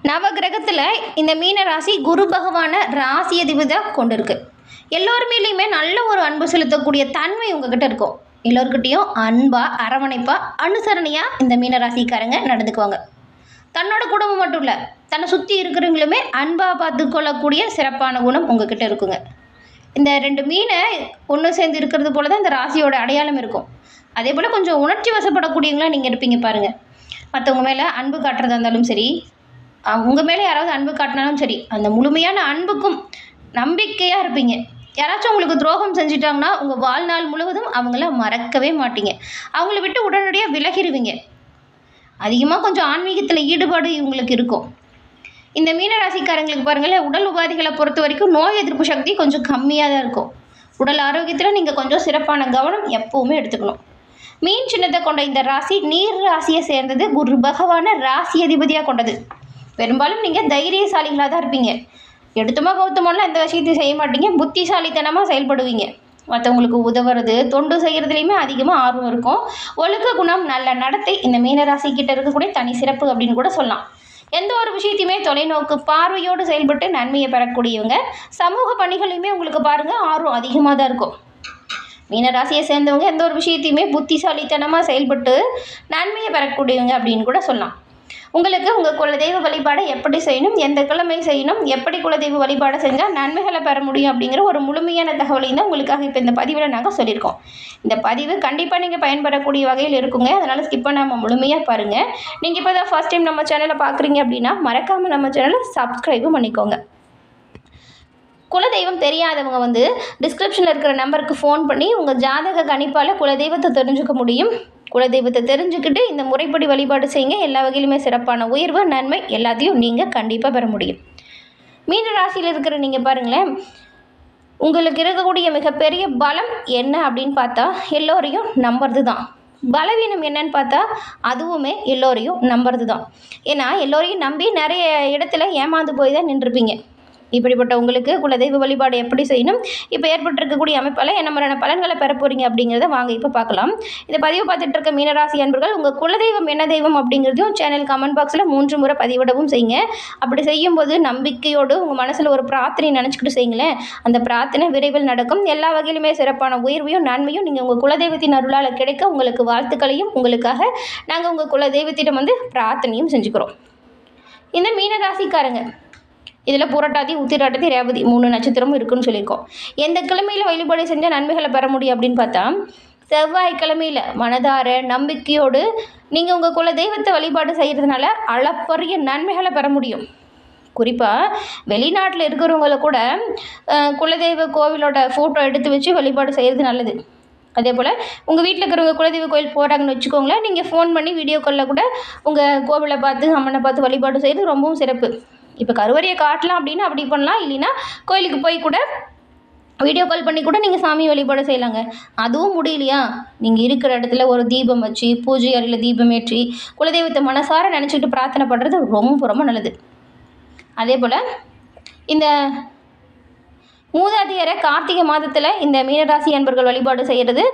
நவகிரகத்தில் இந்த மீன ராசி குரு பகவான ராசி அதிபதியாக கொண்டு இருக்கு. எல்லோருமேலேயுமே நல்ல ஒரு அன்பு செலுத்தக்கூடிய தன்மை உங்ககிட்ட இருக்கும். எல்லோருக்கிட்டையும் அன்பாக, அரவணைப்பாக, அனுசரணையாக இந்த மீனராசிக்காரங்க நடந்துக்குவாங்க. தன்னோட குடும்பம் மட்டும் இல்லை, தன்னை சுற்றி இருக்கிறவங்களுமே அன்பாக பார்த்து கொள்ளக்கூடிய சிறப்பான குணம் உங்ககிட்ட இருக்குங்க. இந்த ரெண்டு மீனை ஒன்று சேர்ந்து இருக்கிறது போல தான் இந்த ராசியோட அடையாளம் இருக்கும். அதே போல் கொஞ்சம் உணர்ச்சி வசப்படக்கூடியவங்களாம் நீங்கள் இருப்பீங்க பாருங்கள். மற்றவங்க மேலே அன்பு காட்டுறதா இருந்தாலும் சரி, உங்கள் மேலே யாராவது அன்பு காட்டினாலும் சரி, அந்த முழுமையான அன்புக்கும் நம்பிக்கையாக இருப்பீங்க. யாராச்சும் உங்களுக்கு துரோகம் செஞ்சிட்டாங்கன்னா உங்கள் வாழ்நாள் முழுவதும் அவங்கள மறக்கவே மாட்டீங்க. அவங்கள விட்டு உடனடியாக விலகிடுவீங்க. அதிகமாக கொஞ்சம் ஆன்மீகத்தில் ஈடுபாடு இவங்களுக்கு இருக்கும். இந்த மீனராசிக்காரங்களுக்கு பாருங்களேன், உடல் உபாதைகளை பொறுத்த வரைக்கும் நோய் எதிர்ப்பு சக்தி கொஞ்சம் கம்மியாக தான் இருக்கும். உடல் ஆரோக்கியத்தில் நீங்கள் கொஞ்சம் சிறப்பான கவனம் எப்போவுமே எடுத்துக்கணும். மீன் சின்னத்தை கொண்ட இந்த ராசி நீர் ராசியை சேர்ந்தது, குரு பகவான ராசி அதிபதியாக கொண்டது. பெரும்பாலும் நீங்கள் தைரியசாலிகளாக தான் இருப்பீங்க. எடுத்துமா கௌத்தமெல்லாம் எந்த விஷயத்தையும் செய்ய மாட்டீங்க. புத்திசாலித்தனமாக செயல்படுவீங்க. மற்றவங்களுக்கு உதவுறது, தொண்டு செய்கிறதுலையுமே அதிகமாக ஆர்வம் இருக்கும். ஒழுக்க குணம், நல்ல நடத்தை இந்த மீனராசிக்கிட்ட இருக்கக்கூடிய தனி சிறப்பு அப்படின்னு கூட சொல்லலாம். எந்த ஒரு விஷயத்தையுமே தொலைநோக்கு பார்வையோடு செயல்பட்டு நன்மையை பெறக்கூடியவங்க. சமூக பணிகளையுமே உங்களுக்கு பாருங்கள் ஆர்வம் அதிகமாக தான் இருக்கும். மீனராசியை சேர்ந்தவங்க எந்த ஒரு விஷயத்தையுமே புத்திசாலித்தனமாக செயல்பட்டு நன்மையை பெறக்கூடியவங்க அப்படின்னு கூட சொல்லலாம். உங்களுக்கு உங்கள் குலதெய்வ வழிபாடை எப்படி செய்யணும், எந்த கிழமை செய்யணும், எப்படி குலதெய்வ வழிபாடை செஞ்சால் நன்மைகளை பெற முடியும் அப்படிங்கிற ஒரு முழுமையான தகவலையும் தான் உங்களுக்காக இப்போ இந்த பதிவில் நாங்கள் சொல்லியிருக்கோம். இந்த பதிவு கண்டிப்பாக நீங்கள் பயன்பெறக்கூடிய வகையில் இருக்குங்க. அதனால் ஸ்கிப் பண்ணாமல் முழுமையாக பாருங்கள். நீங்கள் இப்போ தான் ஃபர்ஸ்ட் டைம் நம்ம சேனலை பார்க்குறீங்க அப்படின்னா மறக்காமல் நம்ம சேனலை சப்ஸ்கிரைபும் பண்ணிக்கோங்க. குலதெய்வம் தெரியாதவங்க டிஸ்கிரிப்ஷனில் இருக்கிற நம்பருக்கு ஃபோன் பண்ணி உங்கள் ஜாதக கணிப்பால் குலதெய்வத்தை தெரிஞ்சுக்க முடியும். குலதெய்வத்தை தெரிஞ்சுக்கிட்டு இந்த முறைப்படி வழிபாடு செய்யுங்க. எல்லா வகையிலுமே சிறப்பான உயர்வு, நன்மை எல்லாத்தையும் நீங்கள் கண்டிப்பாக பெற முடியும். மீன ராசியில் இருக்கிற நீங்கள் பாருங்களேன், உங்களுக்கு இருக்கக்கூடிய மிகப்பெரிய பலம் என்ன அப்படின்னு பார்த்தா எல்லோரையும் நம்புறது தான். பலவீனம் என்னன்னு பார்த்தா அதுவுமே எல்லோரையும் நம்புறது தான். ஏன்னா எல்லோரையும் நம்பி நிறைய இடத்துல ஏமாந்து போய் தான் நின்றுருப்பீங்க. இப்படிப்பட்ட உங்களுக்கு குலதெய்வ வழிபாடு எப்படி செய்யணும், இப்போ ஏற்பட்டிருக்கக்கூடிய அமைப்பால் என்ன மாதிரியான பலன்களை பெற போகிறீங்க அப்படிங்கிறத வாங்க இப்போ பார்க்கலாம். இந்த பதிவு பார்த்துட்டு இருக்க மீனராசி அன்பர்கள், உங்கள் குலதெய்வம் என்ன தெய்வம் அப்படிங்கிறதையும் சேனல் கமெண்ட் பாக்ஸில் 3 முறை பதிவிடவும் செய்யுங்க. அப்படி செய்யும்போது நம்பிக்கையோடு உங்கள் மனசில் ஒரு பிரார்த்தனை நினச்சிக்கிட்டு செய்யுங்களேன். அந்த பிரார்த்தனை விரைவில் நடக்கும். எல்லா வகையிலுமே சிறப்பான உயர்வையும் நன்மையும் நீங்கள் உங்கள் குலதெய்வத்தின் அருளால் கிடைக்க உங்களுக்கு வாழ்த்துக்களையும் உங்களுக்காக நாங்கள் உங்கள் குலதெய்வத்திடம் பிரார்த்தனையும் செஞ்சுக்கிறோம். இந்த மீனராசிக்காரங்க இதில் புரட்டாதி, உத்திராட்டதி, ரேவதி 3 நட்சத்திரமும் இருக்குன்னு சொல்லியிருக்கோம். எந்த கிழமையில் வழிபாடு செஞ்சால் நன்மைகளை பெற முடியும் அப்படின்னு பார்த்தா செவ்வாய்க்கிழமையில் மனதார நம்பிக்கையோடு நீங்கள் உங்கள் குல தெய்வத்தை வழிபாடு செய்கிறதுனால அளப்பரிய நன்மைகளை பெற முடியும். குறிப்பாக வெளிநாட்டில் இருக்கிறவங்கள கூட குலதெய்வ கோவிலோட ஃபோட்டோ எடுத்து வச்சு வழிபாடு செய்கிறது நல்லது. அதே போல் உங்கள் வீட்டில் இருக்கிறவங்க குலதெய்வ கோயில் போகிறாங்கன்னு வச்சுக்கோங்களேன், நீங்கள் ஃபோன் பண்ணி வீடியோ காலில் கூட உங்கள் கோவிலை பார்த்து அம்மனை பார்த்து வழிபாடு செய்கிறது ரொம்பவும் சிறப்பு. இப்போ கருவறையை காட்டலாம் அப்படின்னா அப்படி பண்ணலாம். இல்லைன்னா கோயிலுக்கு போய் கூட வீடியோ கால் பண்ணி கூட நீங்கள் சாமி வழிபாடு செய்யலாங்க. அதுவும் முடியலையா, நீங்கள் இருக்கிற இடத்துல ஒரு தீபம் வச்சு பூஜை அறையில் தீபம் ஏற்றி குலதெய்வத்தை மனசார நினச்சிக்கிட்டு பிரார்த்தனை பண்ணுறது ரொம்ப ரொம்ப நல்லது. அதே போல் இந்த மூதாதையரை கார்த்திகை மாதத்தில் இந்த மீனராசி அன்பர்கள் வழிபாடு செய்கிறது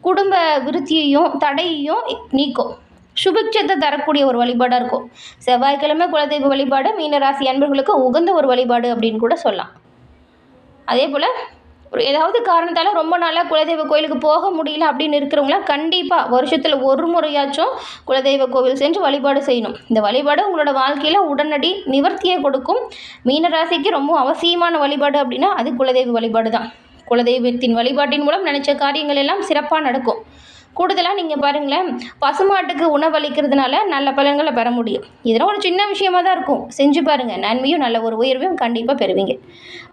குடும்ப விருத்தியையும் தடையையும் நீக்கும். சுபிக்ஷத்தை தரக்கூடிய ஒரு வழிபாடாக இருக்கும். செவ்வாய்க்கிழமை குலதெய்வ வழிபாடு மீனராசி அன்பர்களுக்கு உகந்த ஒரு வழிபாடு அப்படின்னு கூட சொல்லலாம். அதே போல் ஏதாவது காரணத்தால் ரொம்ப நாளாக குலதெய்வ கோயிலுக்கு போக முடியல அப்படின்னு இருக்கிறவங்களாம் கண்டிப்பாக வருஷத்தில் ஒரு முறையாச்சும் குலதெய்வ கோவில் சென்று வழிபாடு செய்யணும். இந்த வழிபாடு உங்களோட வாழ்க்கையில் உடனடி நிவர்த்தியை கொடுக்கும். மீனராசிக்கு ரொம்ப அவசியமான வழிபாடு அப்படின்னா அது குலதெய்வ வழிபாடு தான். குலதெய்வத்தின் வழிபாட்டின் மூலம் நினச்ச காரியங்கள் எல்லாம் சிறப்பாக நடக்கும். கூடுதலாக நீங்கள் பாருங்களேன், பசுமாட்டுக்கு உணவளிக்கிறதுனால நல்ல பலன்களை பெற முடியும். இதெல்லாம் ஒரு சின்ன விஷயமாக தான் இருக்கும். செஞ்சு பாருங்கள், நன்மையும் நல்ல ஒரு உயர்வையும் கண்டிப்பாக பெறுவீங்க.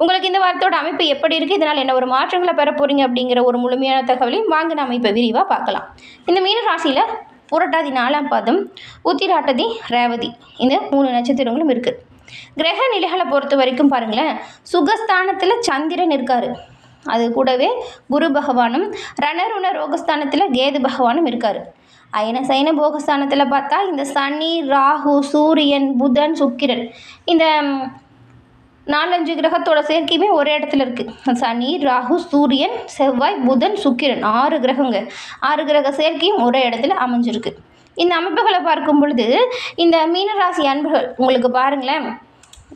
உங்களுக்கு இந்த வாரத்தோட அமைப்பு எப்படி இருக்குது, இதனால் என்ன ஒரு மாற்றங்களை பெற போகிறீங்க அப்படிங்கிற ஒரு முழுமையான தகவலையும் வாங்க நாம் இப்போ விரிவாக பார்க்கலாம். இந்த மீன ராசியில் புரட்டாதி 4ஆம் பாதம், உத்திராட்டதி, ரேவதி இந்த 3 நட்சத்திரங்களும் இருக்குது. கிரக நிலைகளை பொறுத்த வரைக்கும் பாருங்களேன், சுகஸ்தானத்தில் சந்திரன் இருக்கார். அது கூடவே குரு பகவானும் ரணருண ரோகஸ்தானத்தில் கேது பகவானும் இருக்கார். அயன சயன போகஸ்தானத்தில் பார்த்தா இந்த சனி, ராகு, சூரியன், புதன், சுக்கிரன் இந்த 4-5 கிரகத்தோட சேர்க்கையுமே ஒரே இடத்துல இருக்குது. சனி, ராகு, சூரியன், செவ்வாய், புதன், சுக்கிரன் 6 கிரகங்க. 6 கிரக சேர்க்கையும் ஒரே இடத்துல அமைஞ்சிருக்கு. இந்த அமைப்புகளை பார்க்கும் பொழுது இந்த மீனராசி அன்பர்கள் உங்களுக்கு பாருங்களேன்,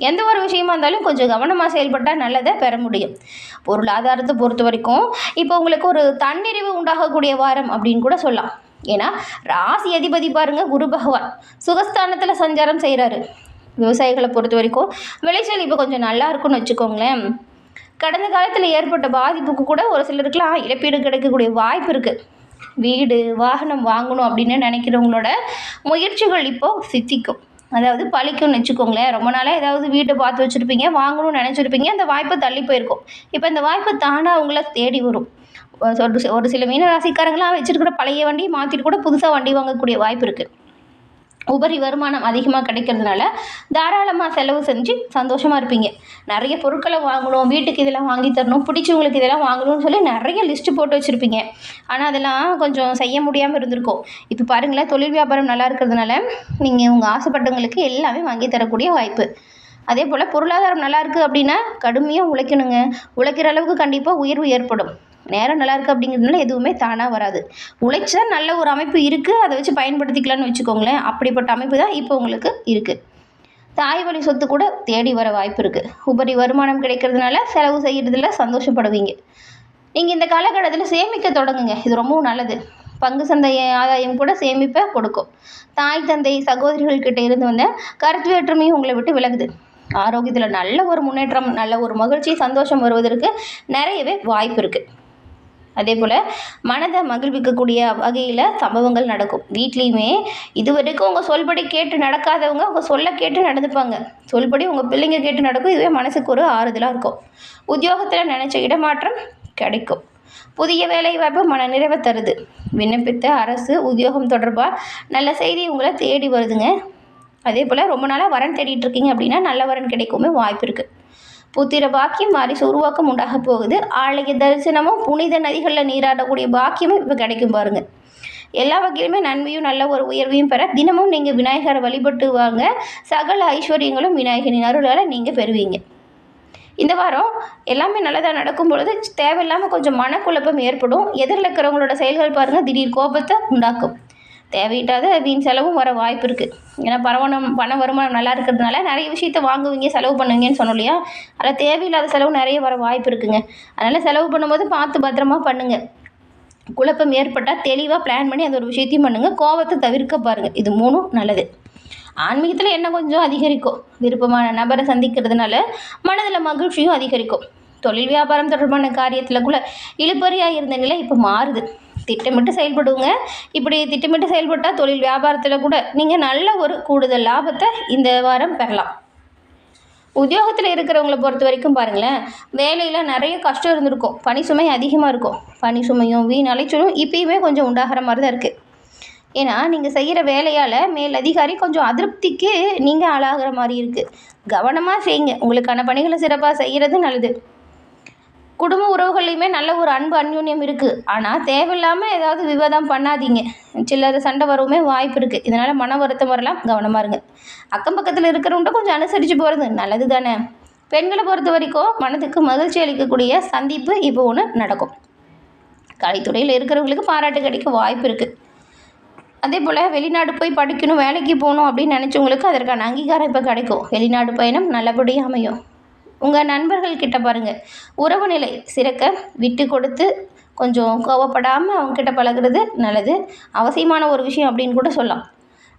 எந்த ஒரு விஷயமா இருந்தாலும் கொஞ்சம் கவனமாக செயல்பட்டால் நல்லதை பெற முடியும். பொருளாதாரத்தை பொறுத்த வரைக்கும் இப்போ உங்களுக்கு ஒரு தன்னிறைவு உண்டாகக்கூடிய வாரம் அப்படின்னு கூட சொல்லலாம். ஏன்னா ராசி அதிபதி பாருங்கள் குரு பகவான் சுகஸ்தானத்தில் சஞ்சாரம் செய்கிறாரு. விவசாயிகளை பொறுத்த வரைக்கும் விளைச்சல் இப்போ கொஞ்சம் நல்லா இருக்குன்னு வச்சுக்கோங்களேன். கடந்த காலத்தில் ஏற்பட்ட பாதிப்புக்கு கூட ஒரு சிலருக்குலாம் இழப்பீடு கிடைக்கக்கூடிய வாய்ப்பு இருக்குது. வீடு வாகனம் வாங்கணும் அப்படின்னு நினைக்கிறவங்களோட முயற்சிகள் இப்போது சித்திக்கும், அதாவது பழிக்கும்னு வச்சுக்கோங்களேன். ரொம்ப நாளாக ஏதாவது வீட்டை பார்த்து வச்சுருப்பீங்க, வாங்கணும்னு நினச்சிருப்பீங்க, அந்த வாய்ப்பு தள்ளி போயிருக்கும். இப்போ இந்த வாய்ப்பு தானாக அவங்கள தேடி வரும். ஒரு சில மீனராசிக்காரங்களாம் வச்சுருக்கிற பழைய வண்டியை மாற்றிட்டு கூட புதுசாக வண்டி வாங்கக்கூடிய வாய்ப்பு இருக்குது. உபரி வருமானம் அதிகமாக கிடைக்கிறதுனால தாராளமாக செலவு செஞ்சு சந்தோஷமாக இருப்பீங்க. நிறைய பொருட்களை வாங்கணும், வீட்டுக்கு இதெல்லாம் வாங்கி தரணும், பிடிச்சவங்களுக்கு இதெல்லாம் வாங்கணும்னு சொல்லி நிறைய லிஸ்ட்டு போட்டு வச்சுருப்பீங்க. ஆனால் அதெல்லாம் கொஞ்சம் செய்ய முடியாமல் இருந்திருக்கும். இப்போ பாருங்களேன், தொழில் வியாபாரம் நல்லா இருக்கிறதுனால நீங்கள் உங்கள் ஆசைப்பட்டவங்களுக்கு எல்லாமே வாங்கி தரக்கூடிய வாய்ப்பு. அதே போல் பொருளாதாரம் நல்லா இருக்குது அப்படின்னா கடுமையாக உழைக்கணுங்க. உழைக்கிற அளவுக்கு கண்டிப்பாக உயர்வு ஏற்படும். நேரம் நல்லா இருக்குது அப்படிங்கிறதுனால எதுவுமே தானாக வராது. உழைச்சா நல்ல ஒரு அமைப்பு இருக்குது, அதை வச்சு பயன்படுத்திக்கலான்னு வச்சுக்கோங்களேன். அப்படிப்பட்ட அமைப்பு தான் இப்போ உங்களுக்கு இருக்குது. தாய் வழி சொத்து கூட தேடி வர வாய்ப்பு இருக்குது. உபரி வருமானம் கிடைக்கிறதுனால செலவு செய்கிறதுல சந்தோஷப்படுவீங்க. நீங்கள் இந்த காலகட்டத்தில் சேமிக்க தொடங்குங்க, இது ரொம்பவும் நல்லது. பங்கு சந்தை ஆதாயம் கூட சேமிப்பை கொடுக்கும். தாய் தந்தை சகோதரிகள்கிட்ட இருந்து வந்த கருத்து வேற்றுமையும் உங்களை விட்டு விலகுது. ஆரோக்கியத்தில் நல்ல ஒரு முன்னேற்றம், நல்ல ஒரு மகிழ்ச்சி, சந்தோஷம் வருவதற்கு நிறையவே வாய்ப்பு இருக்குது. அதே போல் மனதை மகிழ்விக்கக்கூடிய வகையில் சம்பவங்கள் நடக்கும். வீட்லேயுமே இது வரைக்கும் உங்கள் சொல்படி கேட்டு நடக்காதவங்க உங்கள் சொல்ல கேட்டு நடந்துப்பாங்க. சொல்படி உங்கள் பிள்ளைங்க கேட்டு நடக்கும். இதுவே மனசுக்கு ஒரு ஆறுதலாக இருக்கும். உத்தியோகத்தில் நினச்ச இடமாற்றம் கிடைக்கும். புதிய வேலை வாய்ப்பு மன நிறைவை தருது. விண்ணப்பித்த அரசு உத்தியோகம் தொடர்பாக நல்ல செய்தி உங்களை தேடி வருதுங்க. அதே போல் ரொம்ப நாளாக வரன் தேடிட்டு இருக்கீங்க அப்படின்னா நல்ல வரன் கிடைக்குமே வாய்ப்பு இருக்குது. புத்திர பாக்கியம் வாரிசு உருவாக்கம் உண்டாக போகுது. ஆலய தரிசனமும் புனித நதிகளில் நீராடக்கூடிய பாக்கியமும் இப்போ கிடைக்கும் பாருங்கள். எல்லா வகையிலுமே நன்மையும் நல்ல ஒரு உயர்வையும் பெற தினமும் நீங்கள் விநாயகரை வழிபட்டு வாங்க. சகல ஐஸ்வர்யங்களும் விநாயகரின் அருளால் நீங்கள் பெறுவீங்க. இந்த வாரம் எல்லாமே நல்லதாக நடக்கும் பொழுது தேவையில்லாமல் கொஞ்சம் மனக்குழப்பம் ஏற்படும். எதிரில் இருக்கிறவங்களோட செயல்கள் பாருங்கள் திடீர் கோபத்தை உண்டாக்கும். தேவையிட்டாத வீண் செலவும் வர வாய்ப்பு இருக்குது. ஏன்னா பண வருமானம் நல்லா இருக்கிறதுனால நிறைய விஷயத்தை வாங்குவீங்க, செலவு பண்ணுவீங்கன்னு சொன்னோம் இல்லையா? அதில் தேவையில்லாத செலவு நிறைய வர வாய்ப்பு இருக்குங்க. அதனால் செலவு பண்ணும்போது பார்த்து பத்திரமா பண்ணுங்கள். குழப்பம் ஏற்பட்டால் தெளிவாக பிளான் பண்ணி அந்த ஒரு விஷயத்தையும் பண்ணுங்கள். கோபத்தை தவிர்க்க பாருங்கள். இது மூணும் நல்லது. ஆன்மீகத்தில் என்ன கொஞ்சம் அதிகரிக்கும். விருப்பமான நபரை சந்திக்கிறதுனால மனதில் மகிழ்ச்சியும் அதிகரிக்கும். தொழில் வியாபாரம் தொடர்பான காரியத்தில் கூட இழுபறியாக இருந்த நிலை இப்போ மாறுது. திட்டமிட்டு செயல்படுங்க. இப்படி திட்டமிட்டு செயல்பட்டால் தொழில் வியாபாரத்தில் கூட நீங்கள் நல்ல ஒரு கூடுதல் லாபத்தை இந்த வாரம் பெறலாம். உத்தியோகத்தில் இருக்கிறவங்கள பொறுத்த வரைக்கும் பாருங்களேன், வேலையில் நிறைய கஷ்டம் இருந்திருக்கும். பணி சுமை அதிகமாக இருக்கும். பணி சுமையும் வீண் அலைச்சலும் இப்பயுமே கொஞ்சம் உண்டாகிற மாதிரி தான் இருக்குது. ஏன்னா நீங்கள் செய்கிற வேலையால் மேல் அதிகாரி கொஞ்சம் அதிருப்திக்கு நீங்கள் ஆளாகிற மாதிரி இருக்குது. கவனமாக செய்யுங்க. உங்களுக்கான பணிகளை சிறப்பாக செய்கிறது நல்லது. குடும்ப உறவுகள்லையுமே நல்ல ஒரு அன்பு அந்யோன்யம் இருக்குது. ஆனால் தேவையில்லாமல் ஏதாவது விவாதம் பண்ணாதீங்க. சில்லறை சண்டை வரவுமே வாய்ப்பு இருக்குது. இதனால் மன வருத்தம் வரலாம், கவனமாக இருங்க. அக்கம் பக்கத்தில் இருக்கிறவங்க கொஞ்சம் அனுசரித்து போகிறது நல்லது தானே. பெண்களை பொறுத்த வரைக்கும் மனதுக்கு மகிழ்ச்சி அளிக்கக்கூடிய சந்திப்பு இப்போ ஒன்று நடக்கும். கலைத்துறையில் இருக்கிறவங்களுக்கு பாராட்டு கிடைக்க வாய்ப்பு இருக்குது. அதே போல் வெளிநாடு போய் படிக்கணும், வேலைக்கு போகணும் அப்படின்னு நினச்சவங்களுக்கு அதற்கான அங்கீகாரம் இப்போ கிடைக்கும். வெளிநாடு பயணம் நல்லபடியாக அமையும். உங்கள் நண்பர்கள்கிட்ட பாருங்கள், உறவு நிலை சிறக்க விட்டு கொடுத்து கொஞ்சம் கோவப்படாமல் அவங்கக்கிட்ட பழகிறது நல்லது. அவசியமான ஒரு விஷயம் அப்படின்னு கூட சொல்லலாம்.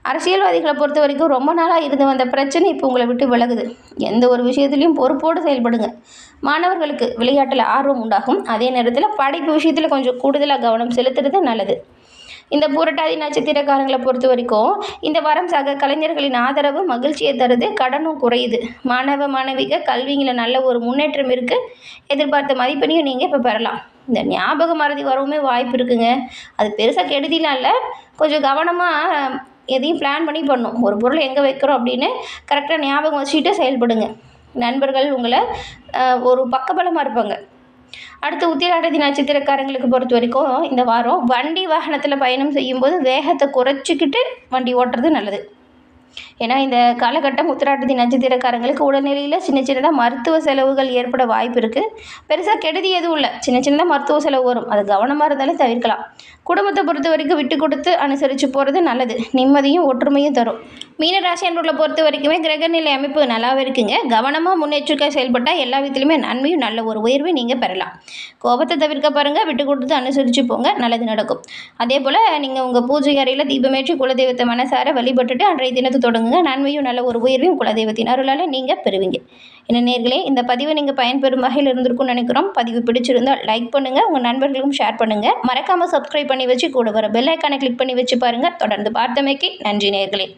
அரசியல்வாதிகளை பொறுத்த வரைக்கும் ரொம்ப நாளாக இருந்து வந்த பிரச்சனை இப்போ உங்களை விட்டு விலகுது. எந்த ஒரு விஷயத்துலையும் பொறுப்போடு செயல்படுங்க. மாணவர்களுக்கு விளையாட்டில் ஆர்வம் உண்டாகும். அதே நேரத்தில் படிப்பு விஷயத்தில் கொஞ்சம் கூடுதலாக கவனம் செலுத்துறது நல்லது. இந்த புரட்டாதி நட்சத்திரக்காரங்களை பொறுத்த வரைக்கும் இந்த வாரம் சக கலைஞர்களின் ஆதரவு மகிழ்ச்சியை தருது. கடனும் குறையுது. மாணவ மாணவிக கல்வியில் நல்ல ஒரு முன்னேற்றம் இருக்குது. எதிர்பார்த்த மதிப்பெண்ணையும் நீங்கள் இப்போ பெறலாம். இந்த ஞாபக மறதி வரவுமே வாய்ப்பு இருக்குங்க. அது பெருசாக கெடுதிலாம் இல்லை. கொஞ்சம் கவனமாக எதையும் பிளான் பண்ணி பண்ணணும். ஒரு பொருள் எங்கே வைக்கிறோம் அப்படின்னு கரெக்டாக ஞாபகம் வச்சுக்கிட்டு செயல்படுங்க. நண்பர்கள் உங்களை ஒரு பக்கபலமாக இருப்பாங்க. அடுத்து உத்திராடதி நட்சத்திரக்காரங்களுக்கு பொறுத்த வரைக்கும் இந்த வாரம் வண்டி வாகனத்தில் பயணம் செய்யும்போது வேகத்தை குறைச்சிக்கிட்டு வண்டி ஓட்டுறது நல்லது. ஏன்னா இந்த காலகட்டம் உத்திராட்டத்தி நட்சத்திரக்காரங்களுக்கு உடல்நிலையில் சின்ன சின்னதாக மருத்துவ செலவுகள் ஏற்பட வாய்ப்பு இருக்குது. பெருசாக கெடுதி எதுவும் இல்லை, சின்ன சின்னதாக மருத்துவ செலவு வரும், அது கவனமாக இருந்தாலே தவிர்க்கலாம். குடும்பத்தை பொறுத்த வரைக்கும் விட்டு கொடுத்து அனுசரித்து போகிறது நல்லது, நிம்மதியும் ஒற்றுமையும் தரும். மீனராசி அன்பர்களை பொறுத்த வரைக்குமே கிரகநிலை அமைப்பு நல்லாவே இருக்குங்க. கவனமாக முன்னெச்சரிக்கை செயல்பட்டால் எல்லா விதத்துலையுமே நன்மையும் நல்ல ஒரு உயர்வை நீங்கள் பெறலாம். கோபத்தை தவிர்க்க பாருங்கள், விட்டு கொடுத்து அனுசரித்து போங்க, நல்லது நடக்கும். அதே போல் நீங்கள் உங்கள் பூஜை அறையில் தீபமேற்றி குலதெய்வத்தை மனசார வழிபட்டுட்டு அன்றைய தினத்தை தொடங்குங்க. நன்மையும் நல்ல ஒரு உயர்வையும் குலதெய்வத்தின் அருளால் நீங்கள் பெறுவீங்க. என்ன நேயர்களே, இந்த பதிவை நீங்கள் பயன்பெறும் வகையில் இருந்திருக்கும்னு நினைக்கிறோம். பதிவு பிடிச்சிருந்தால் லைக் பண்ணுங்கள், உங்கள் நண்பர்களுக்கும் ஷேர் பண்ணுங்கள். மறக்காமல் சப்ஸ்கிரைப் பண்ணி வச்சு கூட வர பெல் ஐக்கானை கிளிக் பண்ணி வச்சு பாருங்கள். தொடர்ந்து பார்த்தமைக்கு நன்றி நேயர்களே.